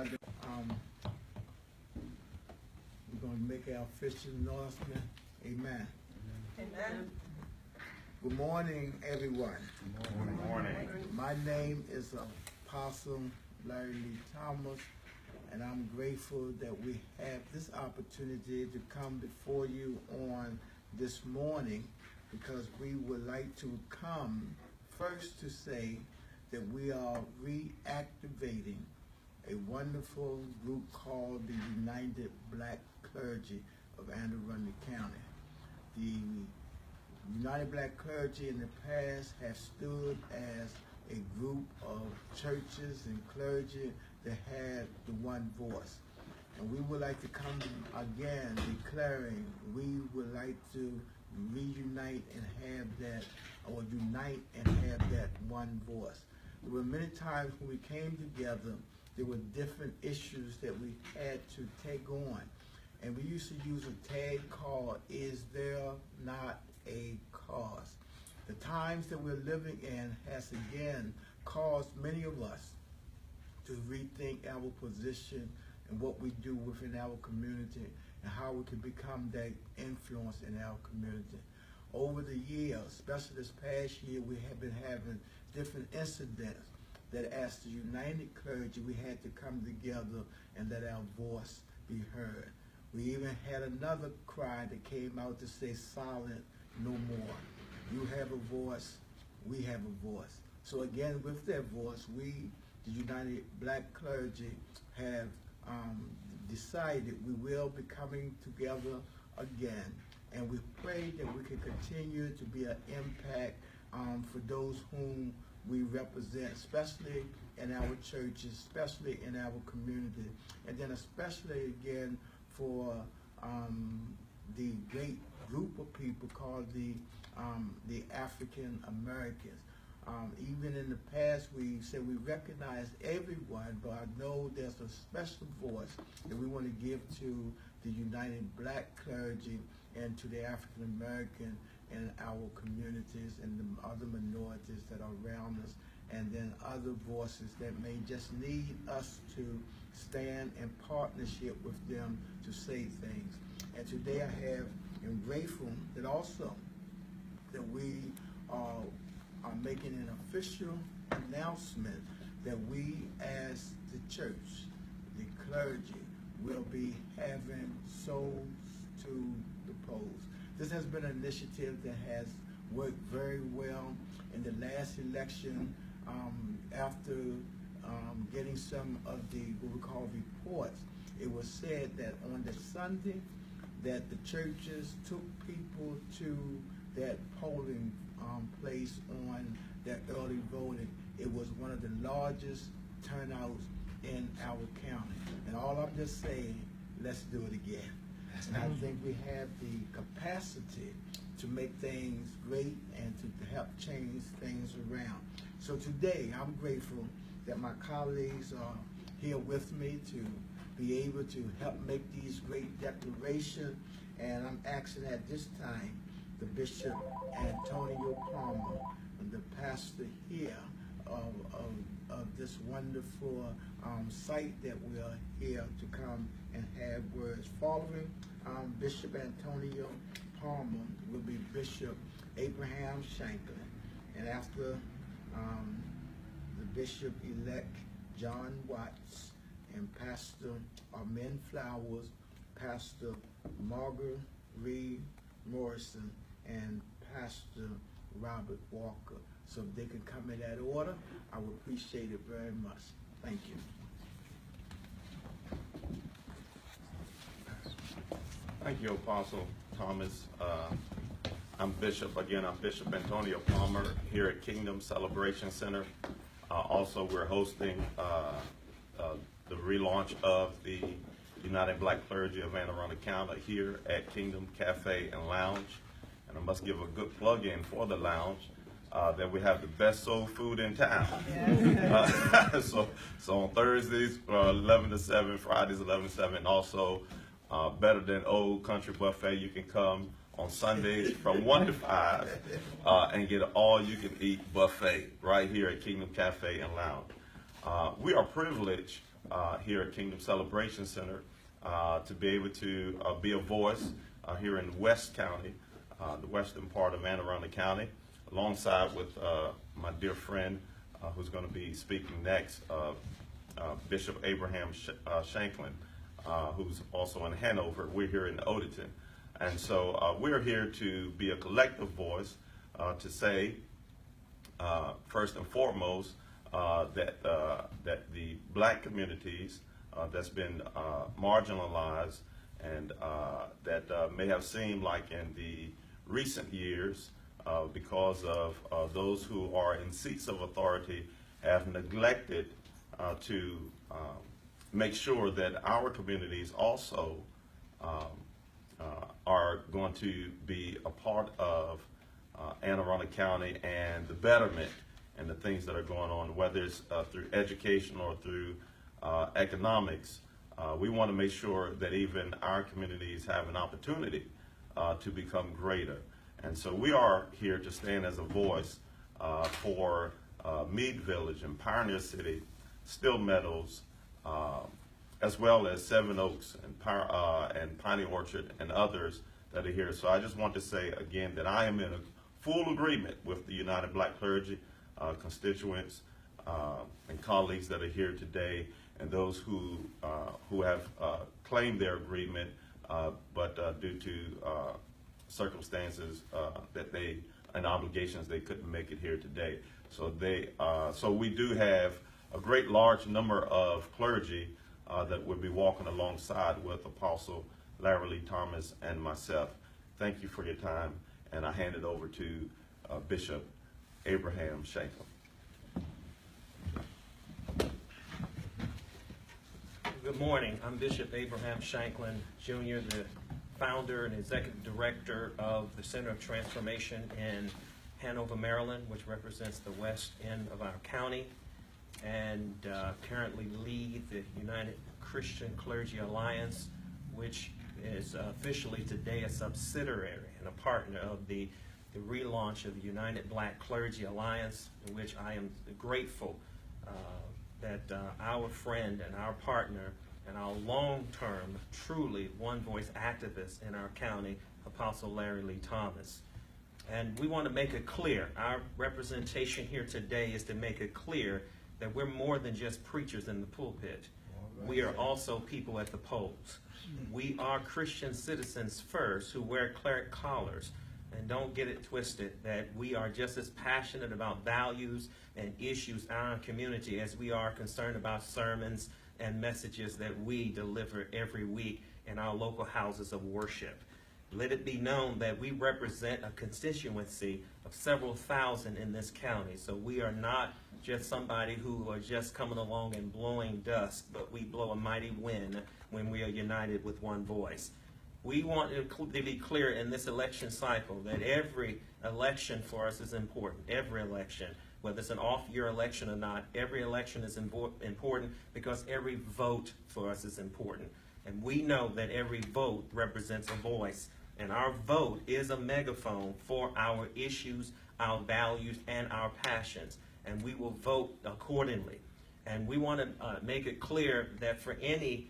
We're going to make our official announcement. Amen. Amen. Good morning, everyone. Good morning. My name is Apostle Larry Lee Thomas, and I'm grateful that we have this opportunity to come before you on this morning, because we would like to come first to say that we are reactivating a wonderful group called the United Black Clergy of Anne Arundel County. The United Black Clergy in the past have stood as a group of churches and clergy that had the one voice. And we would like to come again declaring we would like to reunite and have that, or unite and have that one voice. There were many times when we came together, there were different issues that we had to take on. And we used to use a tag called, "Is There Not a Cause?" The times that we're living in has again caused many of us to rethink our position and what we do within our community and how we can become that influence in our community. Over the years, especially this past year, we have been having different incidents that as the United Clergy, we had to come together and let our voice be heard. We even had another cry that came out to say, "Silent no more." You have a voice, we have a voice. So again, with that voice, we, the United Black Clergy, have decided we will be coming together again. And we pray that we can continue to be an impact for those whom we represent, especially in our churches, especially in our community, and then especially again for the great group of people called the African Americans. Even in the past, we said we recognize everyone, but I know there's a special voice that we want to give to the United Black Clergy and to the African American in our communities and the other minorities that are around us, and then other voices that may just need us to stand in partnership with them to say things. And today I am grateful that also that we are making an official announcement that we as the church, the clergy, will be having souls to the polls. This has been an initiative that has worked very well. In the last election, after getting some of the what we call reports, it was said that on the Sunday that the churches took people to that polling place on that early voting. It was one of the largest turnouts in our county. And all I'm just saying, let's do it again. And I think we have the capacity to make things great and to help change things around. So today, I'm grateful that my colleagues are here with me to be able to help make these great declarations. And I'm asking at this time the Bishop Antonio Palmer, the pastor here of this wonderful site that we are here to come and have words. Following Bishop Antonio Palmer will be Bishop Abraham Shanklin, and after the Bishop-elect John Watts and Pastor Armin Flowers, Pastor Marguerite Morris, and Pastor Robert Walker. So if they can come in that order, I would appreciate it very much. Thank you. Thank you, Apostle Thomas. I'm Bishop Antonio Palmer here at Kingdom Celebration Center. Also, we're hosting the relaunch of the United Black Clergy of Anne Arundel County here at Kingdom Cafe and Lounge. And I must give a good plug-in for the lounge that we have the best soul food in town. So on Thursdays, 11 to 7, Fridays, 11 to 7, and also Better Than Old Country Buffet. You can come on Sundays from 1 to 5 and get an all-you-can-eat buffet right here at Kingdom Cafe and Lounge. We are privileged here at Kingdom Celebration Center to be able to be a voice here in West County, the western part of Anne Arundel County, alongside with my dear friend who's going to be speaking next, Bishop Abraham Shanklin, who's also in Hanover. We're here in Odenton. And so we're here to be a collective voice to say, first and foremost, that the black communities that's been marginalized and that may have seemed like in the recent years, because of those who are in seats of authority, have neglected to make sure that our communities also are going to be a part of Anne Arundel County and the betterment and the things that are going on, whether it's through education or through economics. We want to make sure that even our communities have an opportunity to become greater. And so we are here to stand as a voice for Meade Village and Pioneer City, Still Meadows, as well as Seven Oaks and Piney Orchard and others that are here. So I just want to say again that I am in a full agreement with the United Black Clergy constituents and colleagues that are here today, and those who have claimed their agreement, but due to circumstances and obligations, they couldn't make it here today. So so we do have a great large number of clergy that will be walking alongside with Apostle Larry Lee Thomas and myself. Thank you for your time, and I hand it over to Bishop Abraham Shanklin. Good morning. I'm Bishop Abraham Shanklin Jr., the founder and executive director of the Center of Transformation in Hanover, Maryland, which represents the west end of our county, and currently lead the United Christian Clergy Alliance, which is officially today a subsidiary and a partner of the relaunch of the United Black Clergy Alliance, in which I am grateful that our friend and our partner and our long-term, truly one-voice activist in our county, Apostle Larry Lee Thomas. And we want to make it clear, our representation here today is to make it clear that we're more than just preachers in the pulpit. We are also people at the polls. We are Christian citizens first who wear cleric collars. And don't get it twisted that we are just as passionate about values and issues in our community as we are concerned about sermons and messages that we deliver every week in our local houses of worship. Let it be known that we represent a constituency of several thousand in this county. So we are not just somebody who are just coming along and blowing dust, but we blow a mighty wind when we are united with one voice. We want to be clear in this election cycle that every election for us is important. Every election, whether it's an off-year election or not, every election is important because every vote for us is important. And we know that every vote represents a voice. And our vote is a megaphone for our issues, our values, and our passions. And we will vote accordingly. And we want to make it clear that for any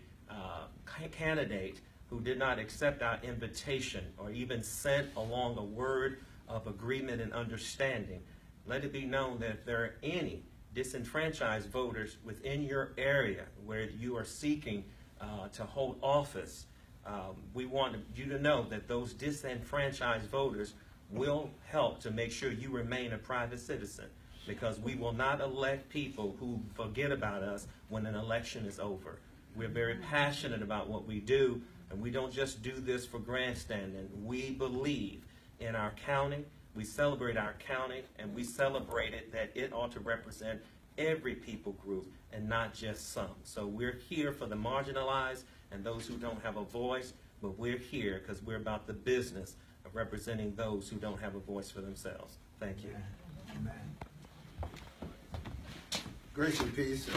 candidate who did not accept our invitation or even sent along a word of agreement and understanding, let it be known that if there are any disenfranchised voters within your area where you are seeking to hold office, we want you to know that those disenfranchised voters will help to make sure you remain a private citizen, because we will not elect people who forget about us when an election is over. We're very passionate about what we do, and we don't just do this for grandstanding. We believe in our county, we celebrate our county, and we celebrate it that it ought to represent every people group and not just some. So we're here for the marginalized and those who don't have a voice, but we're here because we're about the business of representing those who don't have a voice for themselves. Thank you. Amen. Grace and peace.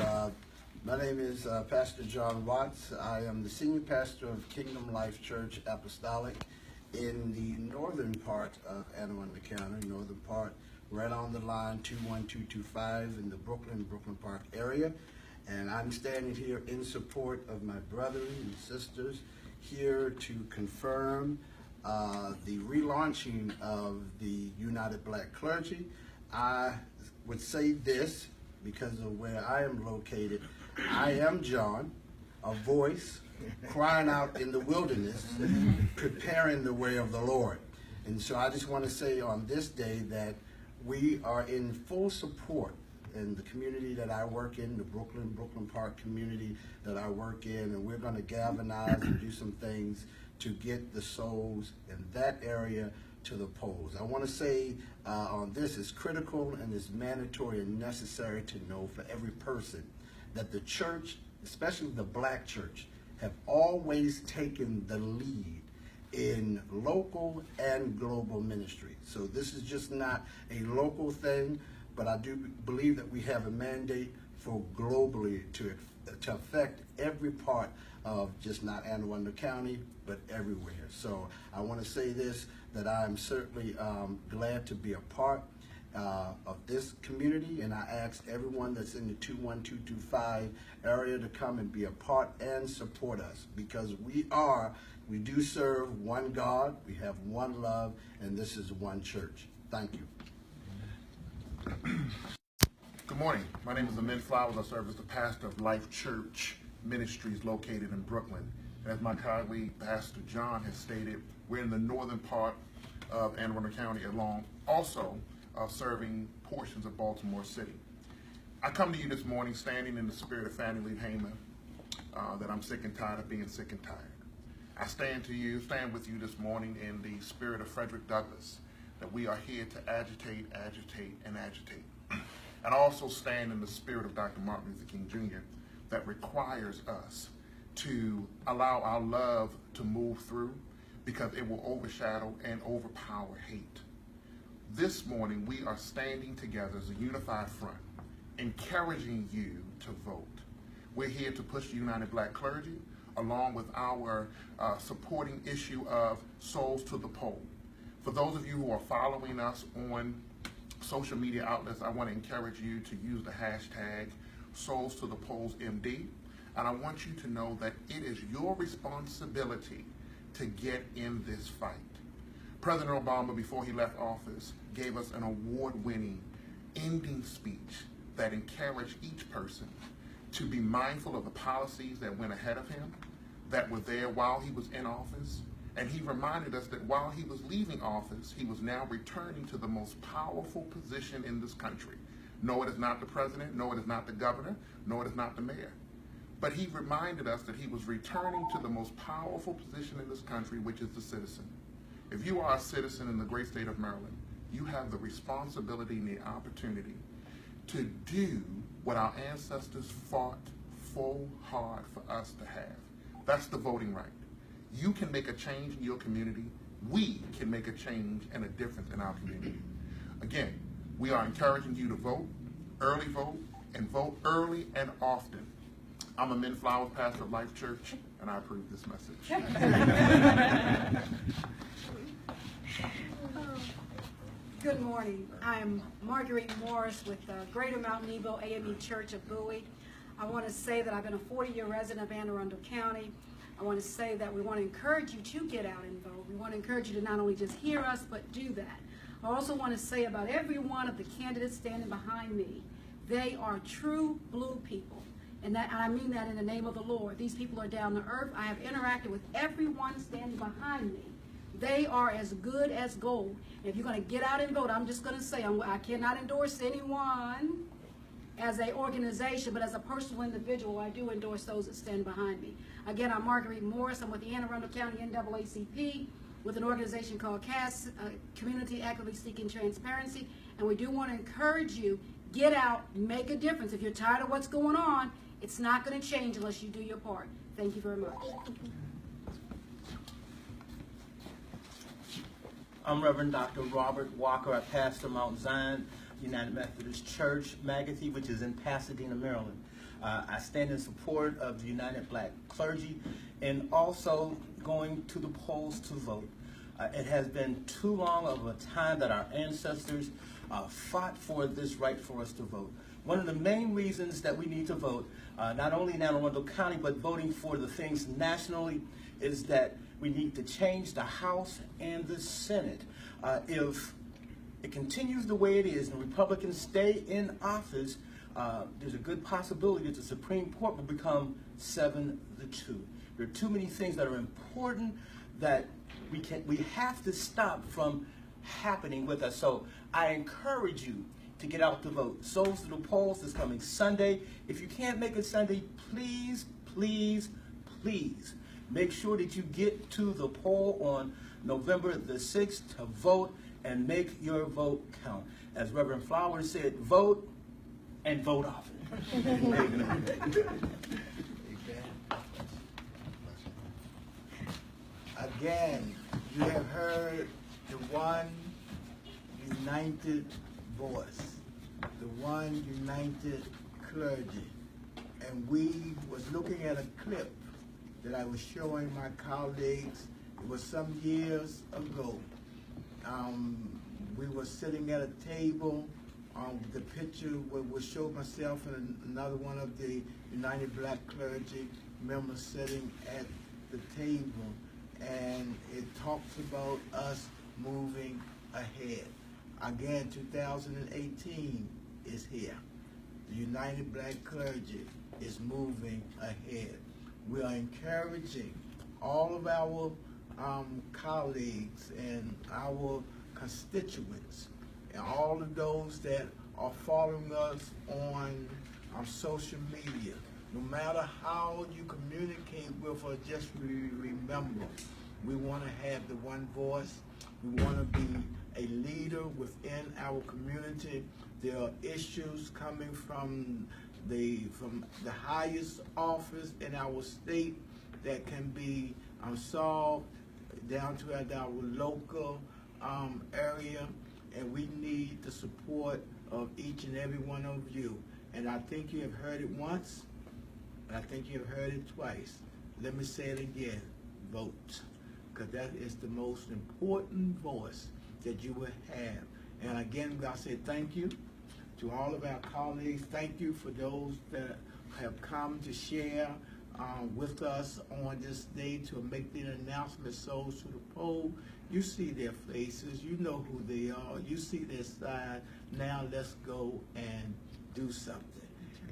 My name is Pastor John Watts. I am the senior pastor of Kingdom Life Church Apostolic in the northern part of Anne Arundel County, northern part, right on the line 21225 in the Brooklyn Park area. And I'm standing here in support of my brothers and sisters here to confirm the relaunching of the United Black Clergy. I would say this because of where I am located. I am John, a voice crying out in the wilderness, preparing the way of the Lord. And so I just want to say on this day that we are in full support in the community that I work in, the Brooklyn Park community that I work in, and we're going to galvanize and do some things to get the souls in that area to the polls. I want to say on this, it's critical and it's mandatory and necessary to know for every person that the church, especially the black church, have always taken the lead in local and global ministry. So this is just not a local thing, but I do believe that we have a mandate for globally to affect every part of just not Anne Arundel County, but everywhere. So I want to say this, that I'm certainly glad to be a part of this community, and I ask everyone that's in the 21225 area to come and be a part and support us, because we do serve one God, we have one love, and this is one church. Thank you. Good morning. My name is Amin Flowers. I serve as the pastor of Life Church Ministries located in Brooklyn. As my colleague, Pastor John, has stated, we're in the northern part of Anne Arundel County, along also serving portions of Baltimore City. I come to you this morning standing in the spirit of Fannie Lee Hamer, that I'm sick and tired of being sick and tired. I stand with you this morning in the spirit of Frederick Douglass, that we are here to agitate, and agitate. And also stand in the spirit of Dr. Martin Luther King Jr. that requires us to allow our love to move through, because it will overshadow and overpower hate. This morning, we are standing together as a unified front, encouraging you to vote. We're here to push the United Black Clergy, along with our supporting issue of souls to the poll. For those of you who are following us on social media outlets, I want to encourage you to use the hashtag Souls to the Polls MD, and I want you to know that it is your responsibility to get in this fight. President Obama, before he left office, gave us an award-winning ending speech that encouraged each person to be mindful of the policies that went ahead of him, that were there while he was in office. And he reminded us that while he was leaving office, he was now returning to the most powerful position in this country. No, it is not the president, no, it is not the governor, no, it is not the mayor. But he reminded us that he was returning to the most powerful position in this country, which is the citizen. If you are a citizen in the great state of Maryland, you have the responsibility and the opportunity to do what our ancestors fought full hard for us to have. That's the voting right. You can make a change in your community. We can make a change and a difference in our community. Again, we are encouraging you to vote and vote early and often. I'm Amin Flowers, pastor of Life Church, and I approve this message. Good morning. I'm Marguerite Morris with Greater Mount Nebo AME Church of Bowie. I want to say that I've been a 40-year resident of Anne Arundel County. I want to say that we want to encourage you to get out and vote. We want to encourage you to not only just hear us, but do that. I also want to say about every one of the candidates standing behind me, they are true blue people. And I mean that in the name of the Lord. These people are down to earth. I have interacted with everyone standing behind me. They are as good as gold. And if you're going to get out and vote, I'm just going to say I cannot endorse anyone as an organization, but as a personal individual, I do endorse those that stand behind me. Again, I'm Marguerite Morris. I'm with the Anne Arundel County NAACP with an organization called CAS, Community Actively Seeking Transparency. And we do want to encourage you, get out, make a difference. If you're tired of what's going on, it's not going to change unless you do your part. Thank you very much. I'm Reverend Dr. Robert Walker. I pastor Mount Zion United Methodist Church, Magothy, which is in Pasadena, Maryland. I stand in support of the United Black Clergy and also going to the polls to vote. It has been too long of a time that our ancestors fought for this right for us to vote. One of the main reasons that we need to vote, not only in Anne Arundel County, but voting for the things nationally, is that we need to change the House and the Senate. If it continues the way it is and Republicans stay in office, there's a good possibility that the Supreme Court will become 7-2. There are too many things that are important that we have to stop from happening with us. So I encourage you to get out to vote. Souls to the polls this coming Sunday. If you can't make it Sunday, please, please, please make sure that you get to the poll on November the 6th to vote and make your vote count. As Reverend Flowers said, vote and vote often. Amen. Again, you have heard the one united voice, the one united clergy. And we was looking at a clip that I was showing my colleagues. It was some years ago. We were sitting at a table. The picture would show myself and another one of the United Black Clergy members sitting at the table. And it talks about us moving ahead. Again, 2018 is here. The United Black Clergy is moving ahead. We are encouraging all of our colleagues and our constituents and all of those that are following us on social media. No matter how you communicate with us, just remember, we want to have the one voice. We want to be a leader within our community. There are issues coming from the highest office in our state that can be solved down to at our local area, and we need the support of each and every one of you. And I think you have heard it once, and I think you have heard it twice. Let me say it again, vote, because that is the most important voice that you will have. And again, I say thank you to all of our colleagues. Thank you for those that have come to share with us on this day to make the announcement, Souls to the Poll. You see their faces, you know who they are, you see their side. Now let's go and do something.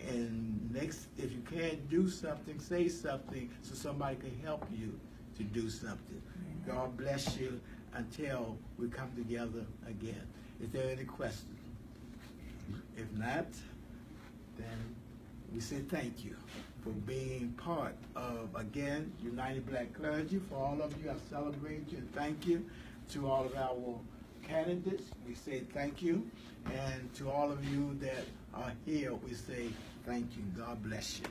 And next, if you can't do something, say something so somebody can help you to do something. God bless you until we come together again. Is there any questions? If not, then we say thank you for being part of, again, United Black Clergy. For all of you, I celebrate you and thank you. To all of our candidates, we say thank you. And to all of you that are here, we say thank you. God bless you.